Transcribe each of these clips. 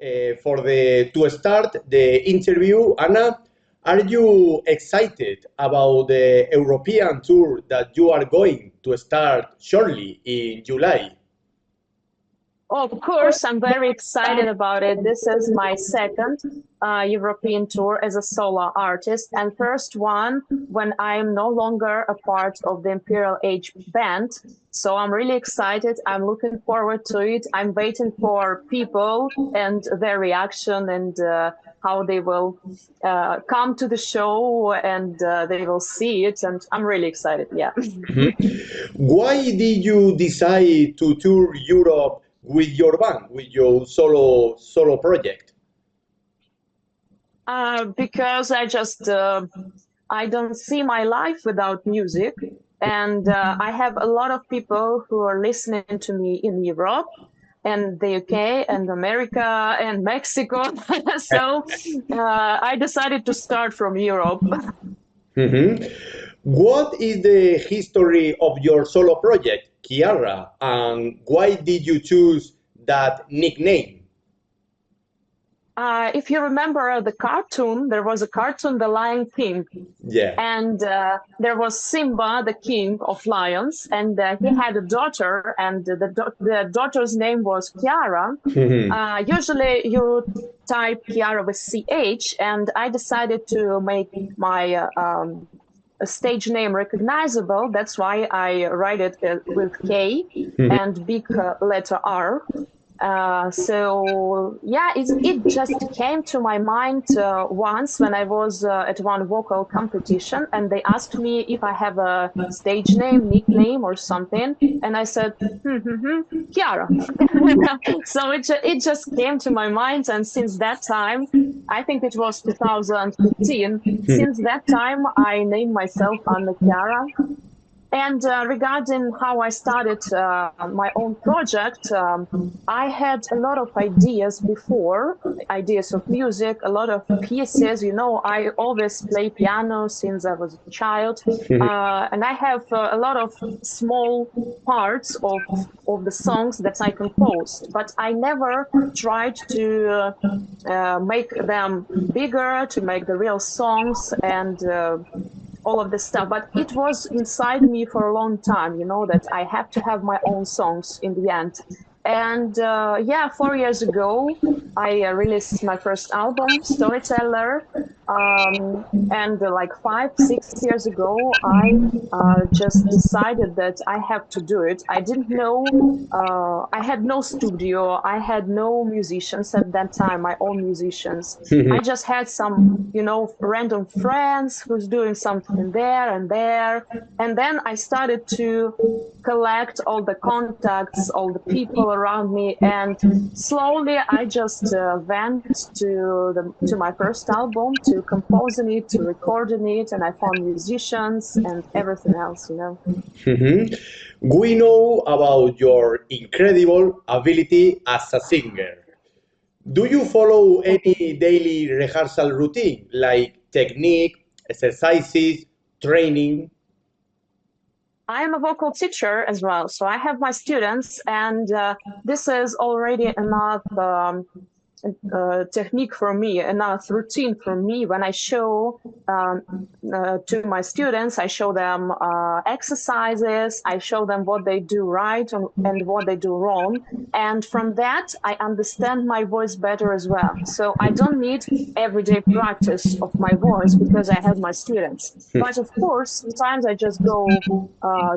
to start the interview, Anna, are you excited about the European tour that you are going to start shortly in July? Of course, I'm very excited about it. This is my second European tour as a solo artist, and first one when I'm no longer a part of the Imperial Age band. So I'm really excited. I'm looking forward to it. I'm waiting for people and their reaction and how they will come to the show and they will see it. And I'm really excited. Yeah. Why did you decide to tour Europe with your band, with your solo project? Because I don't see my life without music, and I have a lot of people who are listening to me in Europe and the UK and America and Mexico. So I decided to start from Europe. Mhm. What is the history of your solo project, Kiara, and why did you choose that nickname? If you remember the cartoon, there was a cartoon, The Lion King. Yeah. And there was Simba, the king of lions, and he had a daughter, and the daughter's name was Kiara. Usually you type Kiara with CH, and I decided to make my stage name recognizable. That's why I write it with K and big letter R. So yeah, it just came to my mind once when I was at one vocal competition, and they asked me if I have a stage name, nickname, or something, and I said, Kiara. So it just came to my mind, and since that time, I think it was 2015. Since that time, I named myself Anna Kiara. And regarding how I started my own project, I had a lot of ideas before, ideas of music, a lot of pieces. You know, I always play piano since I was a child. And I have a lot of small parts of the songs that I composed, but I never tried to make them bigger, to make the real songs and all of this stuff, but it was inside me for a long time, you know, that I have to have my own songs in the end. And yeah, 4 years ago, I released my first album, Storyteller. And like 5, 6 years ago, I just decided that I have to do it. I didn't know, I had no studio, I had no musicians at that time, my own musicians. I just had some, you know, random friends who's doing something there and there. And then I started to collect all the contacts, all the people around me, and slowly I just went to my first album, to composing it, to recording it, and I found musicians and everything else, you know. We know about your incredible ability as a singer. Do you follow any daily rehearsal routine, like technique, exercises, training? I am a vocal teacher as well, so I have my students, and this is already enough technique for me, enough routine for me. When I show to my students, I show them exercises, I show them what they do right and what they do wrong. And from that, I understand my voice better as well. So I don't need everyday practice of my voice because I have my students. But of course, sometimes I just go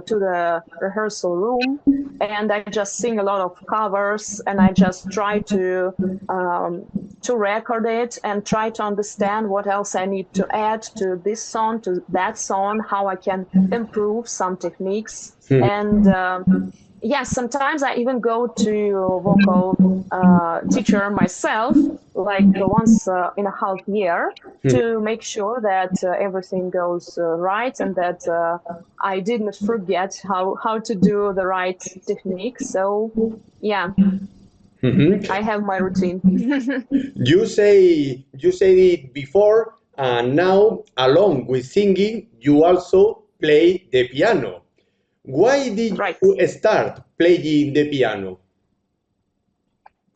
to the rehearsal room and I just sing a lot of covers and I just try to record it and try to understand what else I need to add to this song, to that song, how I can improve some techniques. And yeah, sometimes I even go to a vocal teacher myself, like once in a half year, to make sure that everything goes right and that I didn't forget how to do the right technique. So yeah. I have my routine. You said it before, and now, along with singing, you also play the piano. Why did Right. you start playing the piano?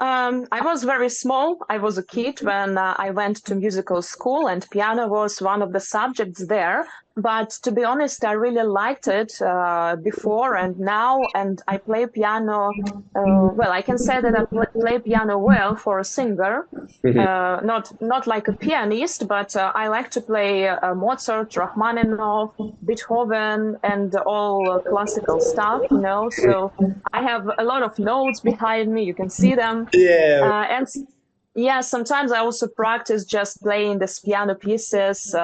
I was very small. I was a kid when I went to musical school, and piano was one of the subjects there. But to be honest, I really liked it before and now, and I play piano. Well, I can say that I play piano well for a singer. Not like a pianist, but I like to play Mozart, Rachmaninoff, Beethoven, and all classical stuff, you know. So I have a lot of notes behind me. You can see them. Yeah. And yeah, sometimes I also practice just playing these piano pieces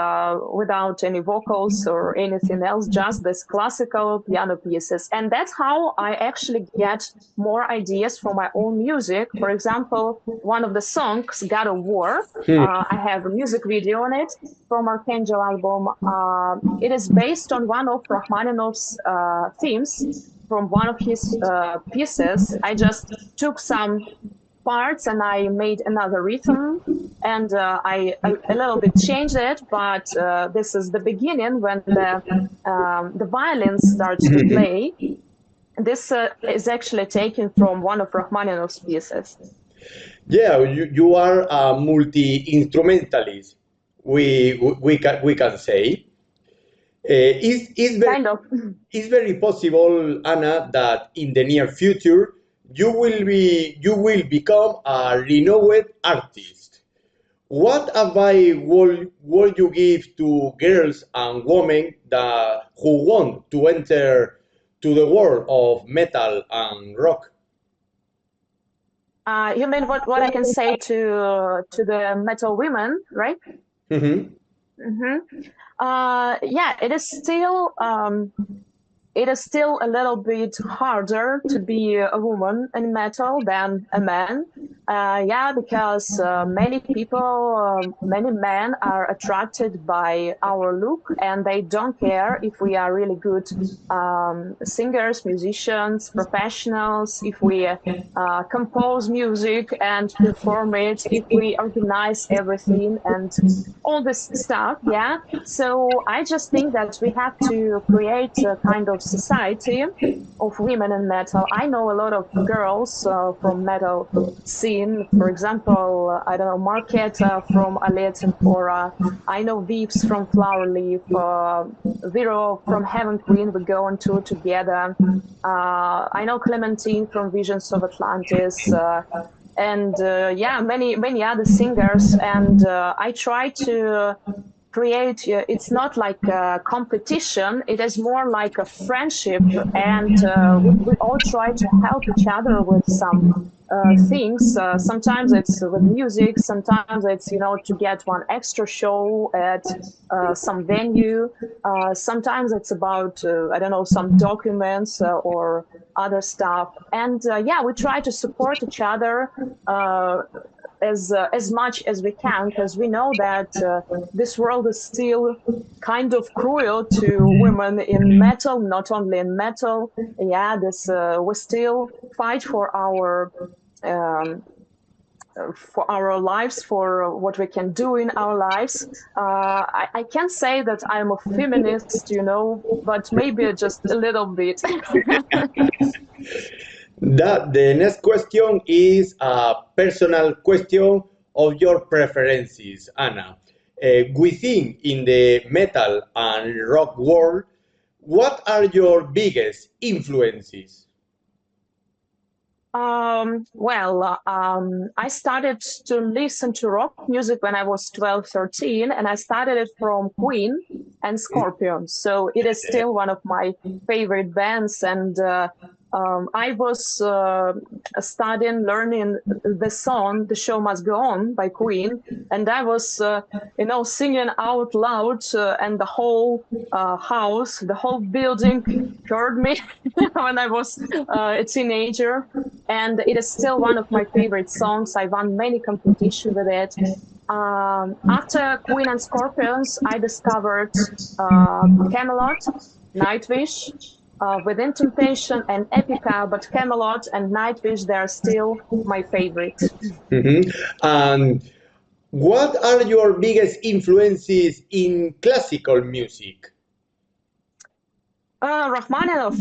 without any vocals or anything else, just these classical piano pieces. And that's how I actually get more ideas for my own music. For example, one of the songs, God of War, I have a music video on it from Archangel album. It is based on one of Rachmaninoff's themes from one of his pieces. I just took some parts and I made another rhythm, and I a little bit changed it, but this is the beginning when the violin starts to play. This is actually taken from one of Rachmaninoff's pieces. Yeah, you are a multi-instrumentalist. We can say. Kind of. It's very possible, Anna, that in the near future you will become a renowned artist. What advice would you give to girls and women who want to enter to the world of metal and rock? You mean what I can say to the metal women, right? Mhm. Yeah, it is still a little bit harder to be a woman in metal than a man. Yeah, because many men are attracted by our look, and they don't care if we are really good singers, musicians, professionals, if we compose music and perform it, if we organize everything and all this stuff. Yeah. So I just think that we have to create a kind of society of women in metal. I know a lot of girls from metal scene. For example, I don't know, Marketa from Alea Tempora. I know Veeps from Flower Leaf. Vero from Heaven Queen. We go on tour together. I know Clementine from Visions of Atlantis. And yeah, many other singers. And I try to create, it's not like a competition, it is more like a friendship, and we all try to help each other with some things. Sometimes it's with music, sometimes it's, you know, to get one extra show at some venue. Sometimes it's about, I don't know, some documents or other stuff. And yeah, we try to support each other as much as we can, because we know that this world is still kind of cruel to women in metal, not only in metal. Yeah, this we still fight um, for our lives, for what we can do in our lives. I can't say that I'm a feminist, you know, but maybe just a little bit. The next question is a personal question of your preferences, Anna. Within in the metal and rock world, what are your biggest influences? I started to listen to rock music when I was 12, 13, and I started it from Queen and Scorpions. So it is still one of my favorite bands. And I was studying, learning the song "The Show Must Go On" by Queen, and I was, you know, singing out loud, and the whole house, the whole building heard me when I was a teenager. And it is still one of my favorite songs. I won many competitions with it. After Queen and Scorpions, I discovered Camelot, Nightwish, Within Temptation, and Epica, but Camelot and Nightwish, they're still my favorite. Mhm. And what are your biggest influences in classical music? Rachmaninoff,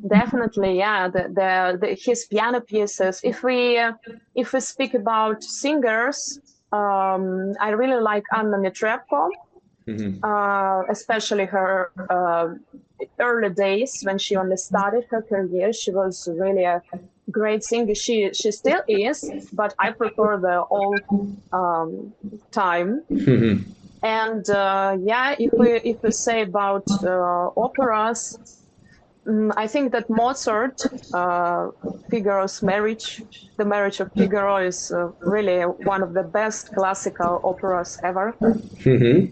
definitely, yeah. His piano pieces. If we speak about singers, I really like Anna Netrebko, Mhm. especially her early days when she only started her career. She was really a great singer. She still is, but I prefer the old time. Mhm. And yeah, if we say about operas, I think that Mozart, Figaro's marriage, the marriage of Figaro, is really one of the best classical operas ever. Mhm.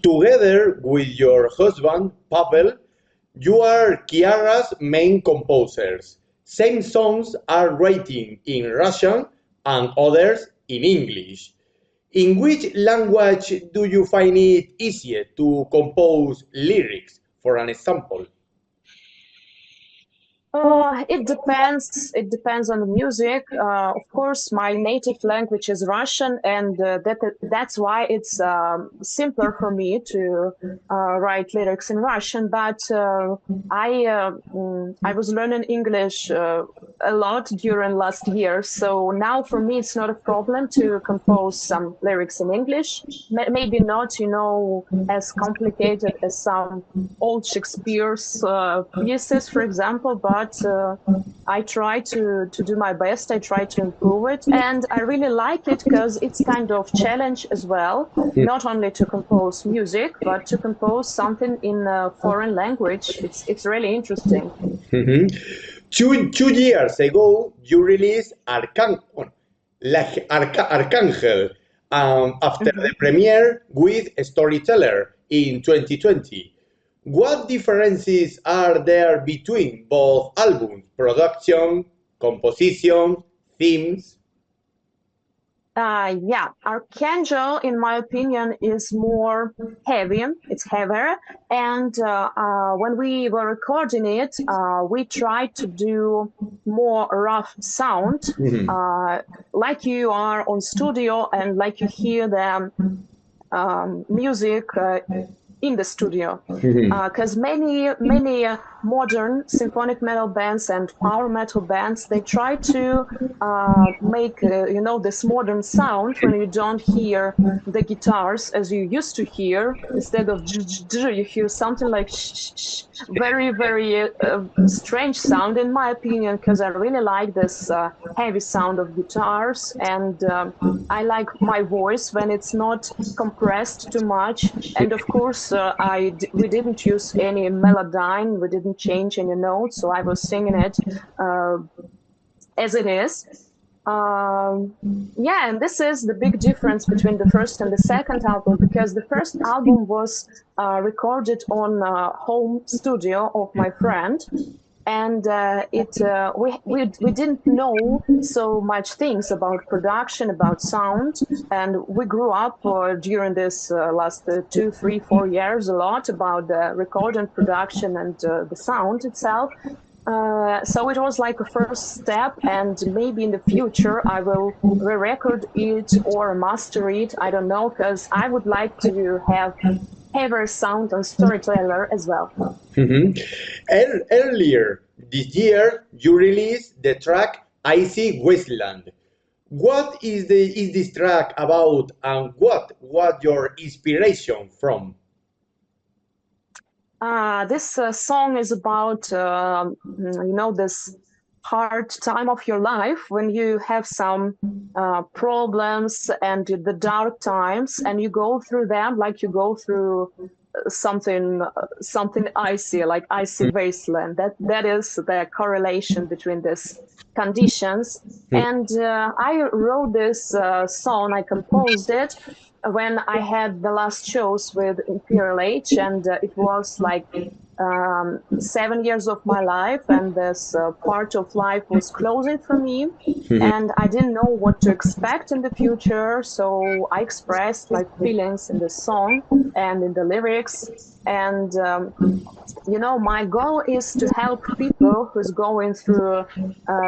Together with your husband, Pavel, you are Kiara's main composers. Some songs are written in Russian and others in English. In which language do you find it easier to compose lyrics, for an example? It depends. It depends on the music. Of course, my native language is Russian, and that's why it's simpler for me to write lyrics in Russian. But I was learning English a lot during last year, so now for me it's not a problem to compose some lyrics in English. Maybe not, as complicated as some old Shakespeare's pieces, for example, but I try to do my best. I try to improve it, and I really like it because it's kind of challenge as well. Not only to compose music, but to compose something in a foreign language. It's really interesting. Mhm. Two years ago, you released Archangel after the Mhm. premiere with Storyteller in 2020. What differences are there between both albums? Production, composition, themes? Yeah, Archangel, in my opinion, is more heavy. It's heavier, and when we were recording it, we tried to do more rough sound, Mhm. uh, like you are on studio and like you hear the music in the studio, Mhm. because many modern symphonic metal bands and power metal bands, they try to make this modern sound when you don't hear the guitars as you used to hear. Instead of you hear something like very very strange sound, in my opinion, because I really like this heavy sound of guitars, and I like my voice when it's not compressed too much. And of course, we didn't use any melodyne, we didn't change any notes, so I was singing it uh, as it is. Um, yeah, and this is the big difference between the first and the second album, because the first album was recorded on home studio of my friend, and it we didn't know so much things about production, about sound, and we grew up during this last 2 3 4 years a lot about the recording, production, and the sound itself. So it was like a first step, and maybe in the future I will re-record it or master it. I don't know, because I would like to have heavier sound on Storyteller as well. Mhm. Earlier this year, you released the track Icy Wasteland. What is this track about, and what was your inspiration from? This song is about, this hard time of your life when you have some problems and the dark times, and you go through them like you go through something icy, like icy wasteland. That is the correlation between these conditions. And I wrote this song. I composed it when I had the last shows with Imperial H, and it was like 7 years of my life, and this part of life was closing for me, and I didn't know what to expect in the future, so I expressed my feelings in the song and in the lyrics. And my goal is to help people who's going through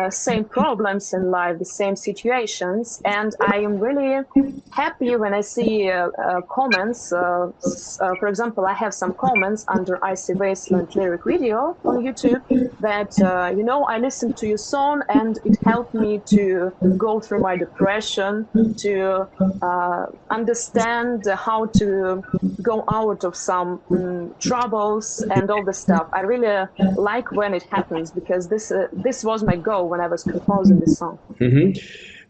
same problems in life, the same situations. And I am really happy when I see comments. For example, I have some comments under IC Iceland lyric video on YouTube that, I listened to your song and it helped me to go through my depression, to understand how to go out of some troubles and all the stuff. I really like when it happens because this was my goal when I was composing this song.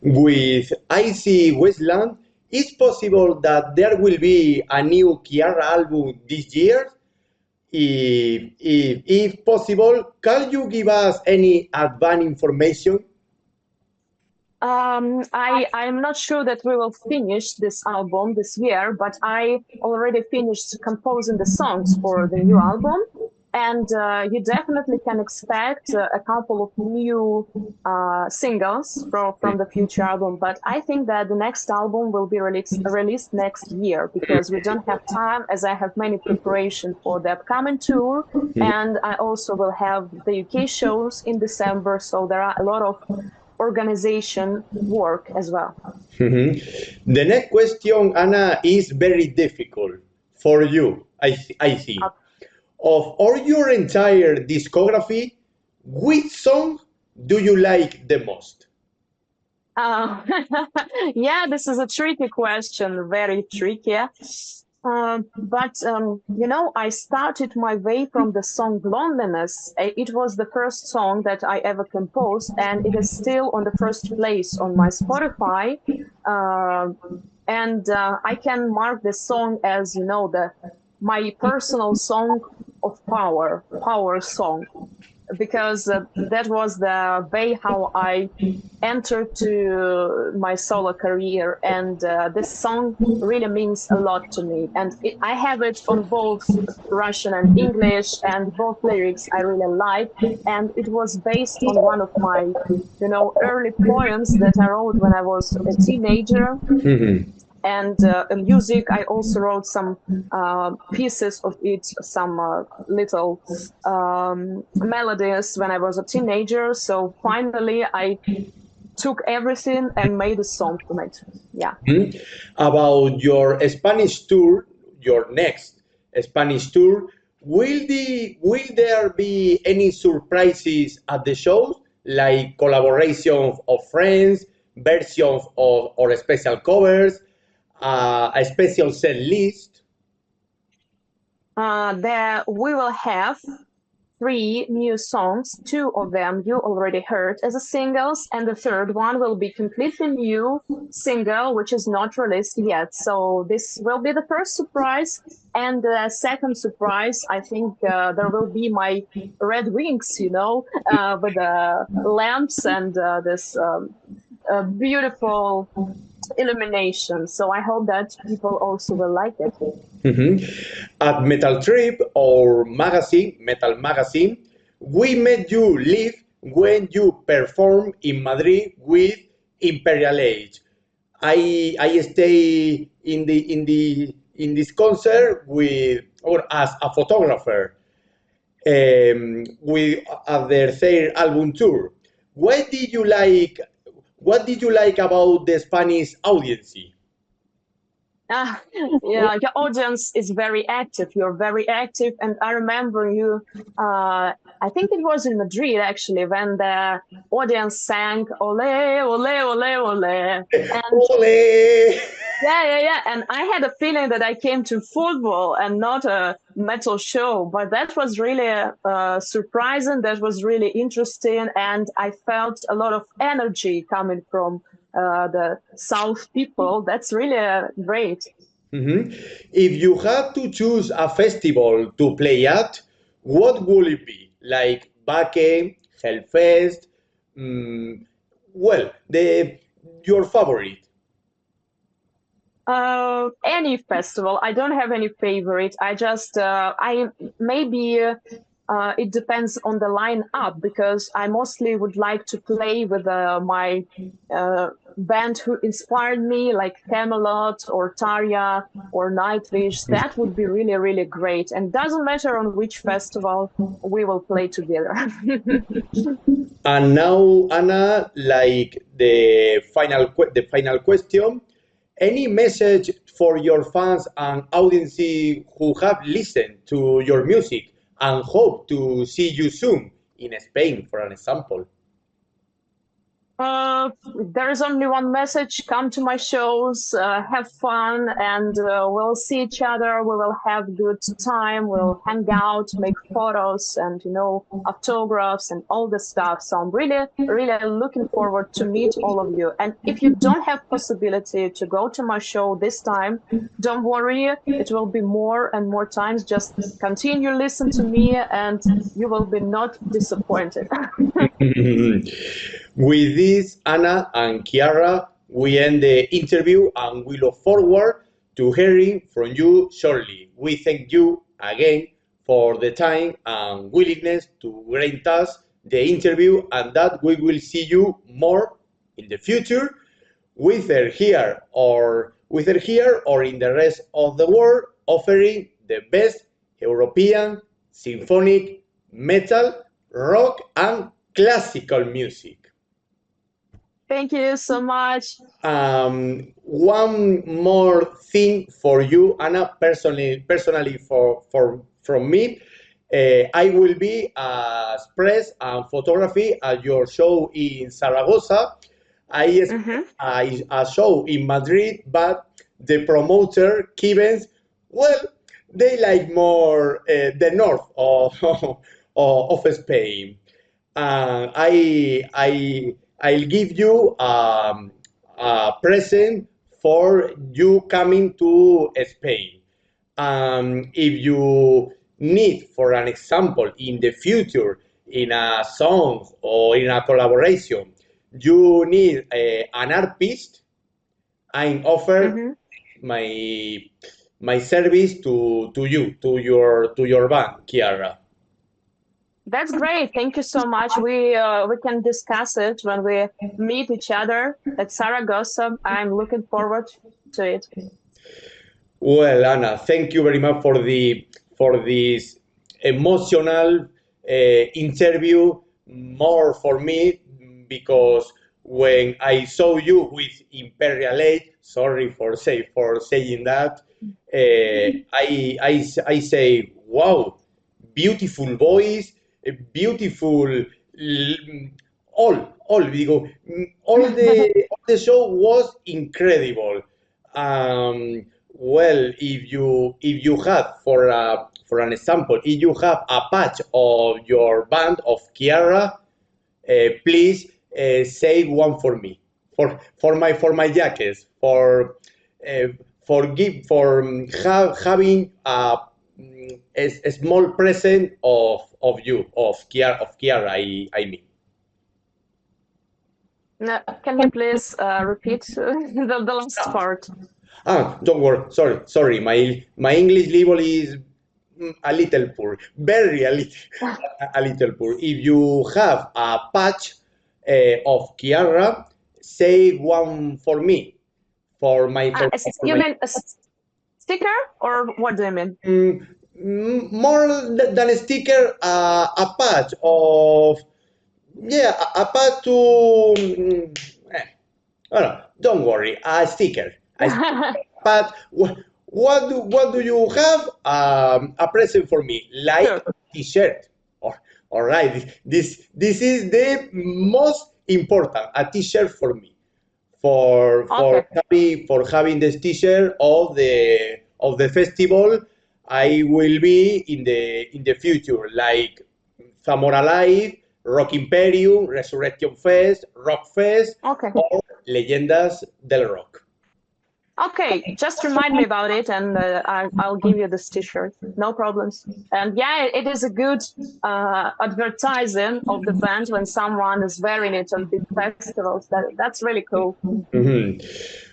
With Icy Westland, it's possible that there will be a new Kiara album this year. If possible, can you give us any advance information? I'm not sure that we will finish this album this year, but I already finished composing the songs for the new album. And you definitely can expect a couple of new singles from the future album. But I think that the next album will be released next year because we don't have time, as I have many preparation for the upcoming tour. And I also will have the UK shows in December. So there are a lot of organization work as well. The next question, Anna, is very difficult for you, I think. Of all your entire discography, which song do you like the most? Yeah, this is a tricky question, very tricky. But I started my way from the song Loneliness. It was the first song that I ever composed, and it is still on the first place on my Spotify. And I can mark this song as, my personal song of power song, because that was the way how I entered to my solo career, and this song really means a lot to me. And I have it on both Russian and English, and both lyrics I really like. And it was based on one of my, early poems that I wrote when I was a teenager. And music, I also wrote some pieces of it, some little melodies when I was a teenager. So finally, I took everything and made a song from it. Yeah. About your Spanish tour, your next Spanish tour, will there be any surprises at the shows, like collaboration of friends, versions or special covers? A special set list? We will have 3 new songs. 2 of them you already heard as a singles, and the third one will be completely new single, which is not released yet. So this will be the first surprise. And the second surprise, I think there will be my red wings, with the lamps and this beautiful illumination. So I hope that people also will like it. At Metaltrip or Metal Magazine, we met you live when you performed in Madrid with Imperial Age. I stay in this concert as a photographer with at their third album tour. What did you like about the Spanish audience? Yeah, your audience is very active. You're very active, and I remember you. I think it was in Madrid actually when the audience sang "Ole, ole, ole, ole," and Ole! yeah. And I had a feeling that I came to football and not a metal show, but that was really surprising. That was really interesting, and I felt a lot of energy coming from the South people. That's really great. If you had to choose a festival to play at, what would it be? Like Baque, Hellfest? Well, your favorite? Any festival. I don't have any favorite. I just it depends on the lineup, because I mostly would like to play with my band who inspired me, like Camelot or Tarja or Nightwish. That would be really, really great. And doesn't matter on which festival we will play together. And now, Anna, like the final question, any message for your fans and audience who have listened to your music and hope to see you soon in Spain, for an example. There is only one message: come to my shows, have fun, and we'll see each other. We will have good time. We'll hang out, make photos, and autographs and all the stuff. So I'm really, really looking forward to meet all of you. And if you don't have possibility to go to my show this time, don't worry. It will be more and more times. Just continue listen to me, and you will be not disappointed. With this, Anna and Kiara, we end the interview and we look forward to hearing from you shortly. We thank you again for the time and willingness to grant us the interview, and that we will see you more in the future, whether here or in the rest of the world, offering the best European symphonic, metal, rock, and classical music. Thank you so much. One more thing for you, Anna, personally from me. I will be as press and photography at your show in Zaragoza. I expect a show in Madrid, but the promoter, Kivens, well, they like more the north of Spain. I'll give you a present for you coming to Spain. If you need, for an example, in the future, in a song or in a collaboration, you need an artist, I offer my service to you, to your band, Kiara. That's great. Thank you so much. We can discuss it when we meet each other at Zaragoza. I'm looking forward to it. Well, Anna, thank you very much for this emotional interview. More for me, because when I saw you with Imperial 8, sorry for saying that, I say, wow, beautiful voice, beautiful, digo, all the show was incredible. Well, if you have, for an example, if you have a patch of your band of Kiara, please save one for me, for my jackets, having a small present of you, of Kiara, I mean. No, can you please repeat the last part? Don't worry. Sorry. My English level is a little poor, a little poor. If you have a patch of Kiara, say one for me, for my. You mean a sticker, or what do you mean? More than a sticker, a patch of, yeah, a patch to. Don't worry, a sticker. But what do you have? A present for me, like Sure. a T-shirt. All right, this is the most important, a T-shirt for me, for having this T-shirt of the festival. I will be in the future, like Zamora Live, Rock Imperium, Resurrection Fest, Rock Fest, or Leyendas del Rock. Okay, just remind me about it, and I'll give you this T-shirt. No problems. And yeah, it is a good advertising of the band when someone is wearing it on big festivals. That's really cool.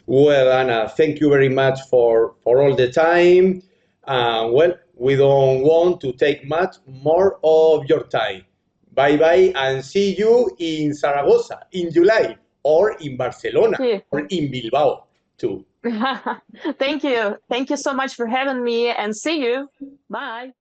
Well, Anna, thank you very much for all the time. Well, we don't want to take much more of your time. Bye bye, and see you in Zaragoza in July, or in Barcelona, or in Bilbao too. Thank you. Thank you so much for having me, and see you. Bye.